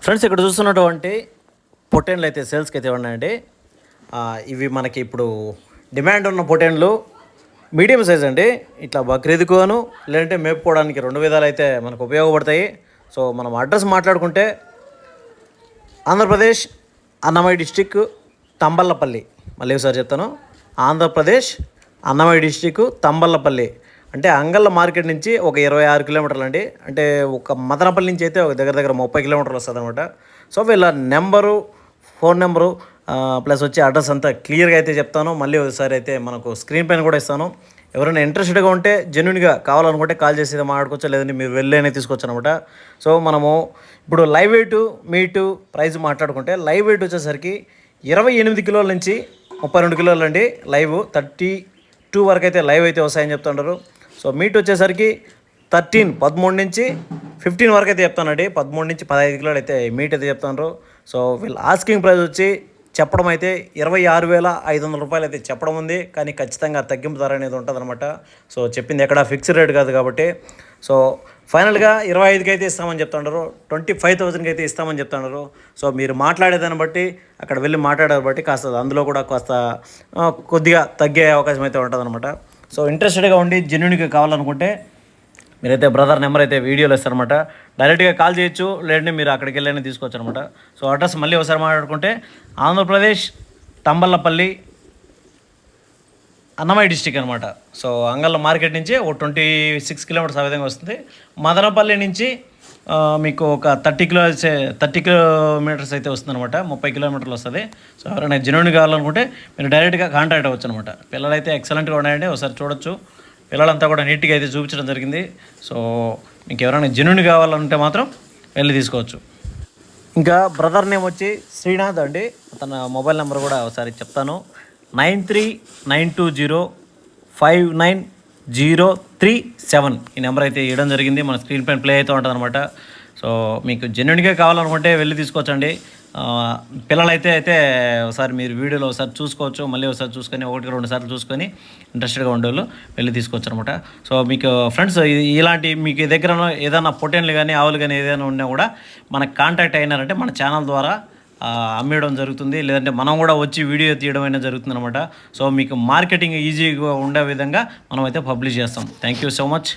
Friends ఇక్కడ చూస్తున్నటువంటి పొట్టేన్లు అయితే సేల్స్కి అయితే ఉన్నాయండి. ఇవి మనకి ఇప్పుడు డిమాండ్ ఉన్న పొట్టేన్లు మీడియం సైజ్ అండి. ఇట్లా బక్రీద్కును లేదంటే మేపుకోవడానికి రెండు విధాలు అయితే మనకు ఉపయోగపడతాయి. సో మనం అడ్రస్ మాట్లాడుకుంటే ఆంధ్రప్రదేశ్ అన్నమయ్య డిస్టిక్ తంబల్లపల్లి, మళ్ళీ ఒకసారి చెప్తాను, ఆంధ్రప్రదేశ్ అన్నమయ్య డిస్టిక్ తంబల్లపల్లి అంటే అంగళ్ళ మార్కెట్ నుంచి ఒక 26 కిలోమీటర్లు అండి. అంటే ఒక మదనపల్లి నుంచి అయితే ఒక దగ్గర దగ్గర 30 కిలోమీటర్లు వస్తుంది అనమాట. సో వీళ్ళ నెంబరు, ఫోన్ నెంబరు ప్లస్ వచ్చి అడ్రస్ అంతా క్లియర్గా అయితే చెప్తాను. మళ్ళీ ఒకసారి అయితే మనకు స్క్రీన్ పైన కూడా ఇస్తాను. ఎవరైనా ఇంట్రెస్టెడ్గా ఉంటే జెన్యున్గా కావాలనుకుంటే కాల్ చేసి మాట్లాడుకోవచ్చు, లేదంటే మీరు వెళ్ళేనే తీసుకోవచ్చు అనమాట. సో మనము ఇప్పుడు లైవ్ వెయిట్ మీటు ప్రైస్ మాట్లాడుకుంటే లైవ్ వెయిట్ వచ్చేసరికి 28 కిలోల నుంచి 32 కిలోలు అండి. లైవ్ 32 వరకు అయితే లైవ్ అయితే వస్తాయని చెప్తుంటారు. సో మీట్ వచ్చేసరికి 13 నుంచి 15 వరకు అయితే చెప్తానండి. 13 నుంచి 15 కిలోలు అయితే మీట్ అయితే చెప్తున్నారు. సో వీళ్ళు ఆస్కింగ్ ప్రైస్ వచ్చి చెప్పడం అయితే 26,500 రూపాయలు అయితే చెప్పడం ఉంది. కానీ ఖచ్చితంగా తగ్గింపు ధర అనేది ఉంటుంది అనమాట. సో చెప్పింది ఎక్కడ ఫిక్స్డ్ రేట్ కాదు కాబట్టి సో ఫైనల్గా 25కి అయితే ఇస్తామని చెప్తున్నారు. 25,000కి అయితే ఇస్తామని చెప్తున్నారు. సో మీరు మాట్లాడేదాన్ని బట్టి, అక్కడ వెళ్ళి మాట్లాడేదాన్ని బట్టి కాస్త అందులో కూడా కాస్త కొద్దిగా తగ్గే అవకాశం అయితే ఉంటుంది అనమాట. సో ఇంట్రెస్టెడ్గా ఉండి జెన్యున్గా కావాలనుకుంటే మీరైతే బ్రదర్ నెంబర్ అయితే వీడియోలో ఇస్తారనమాట. డైరెక్ట్గా కాల్ చేయొచ్చు, లేదంటే మీరు అక్కడికి వెళ్ళని తీసుకోవచ్చు అనమాట. సో అడ్రస్ మళ్ళీ ఒకసారి మాట్లాడుకుంటే ఆంధ్రప్రదేశ్ తంబల్లపల్లి అన్నమయ్య డిస్టిక్ అనమాట. సో అంగళ్ళ మార్కెట్ నుంచి ఒక 26 కిలోమీటర్స్ ఆ విధంగా వస్తుంది. మదనపల్లి నుంచి మీకు ఒక 30 కిలోమీటర్స్ అయితే వస్తుంది అనమాట. 30 కిలోమీటర్లు వస్తుంది. సో ఎవరైనా జెన్యున్ కావాలనుకుంటే మీరు డైరెక్ట్గా కాంటాక్ట్ అవ్వచ్చు అనమాట. పిల్లలు అయితే ఎక్సలెంట్గా ఉన్నాయండి, ఒకసారి చూడొచ్చు. పిల్లలంతా కూడా నీట్గా అయితే చూపించడం జరిగింది. సో మీకు ఎవరైనా జెన్యున్ కావాలంటే మాత్రం వెళ్ళి తీసుకోవచ్చు. ఇంకా బ్రదర్ నేమ్ వచ్చి శ్రీనాథ్ అండి. తన మొబైల్ నెంబర్ కూడా ఒకసారి చెప్తాను. 9392059037 ఈ నెంబర్ అయితే ఇవ్వడం జరిగింది. మన స్క్రీన్ పైన ప్లే అవుతూ ఉంటుంది అనమాట. సో మీకు జెన్యున్గా కావాలనుకుంటే వెళ్ళి తీసుకోవచ్చండి. పిల్లలైతే ఒకసారి మీరు వీడియోలో ఒకసారి చూసుకోవచ్చు, మళ్ళీ ఒకసారి చూసుకొని 1-2 సార్లు చూసుకొని ఇంట్రెస్టెడ్గా ఉండేవాళ్ళు వెళ్ళి తీసుకోవచ్చు అనమాట. సో మీకు ఫ్రెండ్స్ ఇలాంటి మీకు దగ్గర ఏదైనా పొట్టేన్లు కానీ ఆవులు కానీ ఏదైనా ఉన్నా కూడా మనకు కాంటాక్ట్ అయినారంటే మన ఛానల్ ద్వారా అమ్మేయడం జరుగుతుంది, లేదంటే మనం కూడా వచ్చి వీడియో తీయడం అయినా జరుగుతుంది అనమాట. సో మీకు మార్కెటింగ్ ఈజీగా ఉండే విధంగా మనం అయితే పబ్లిష్ చేస్తాం. Thank you so much.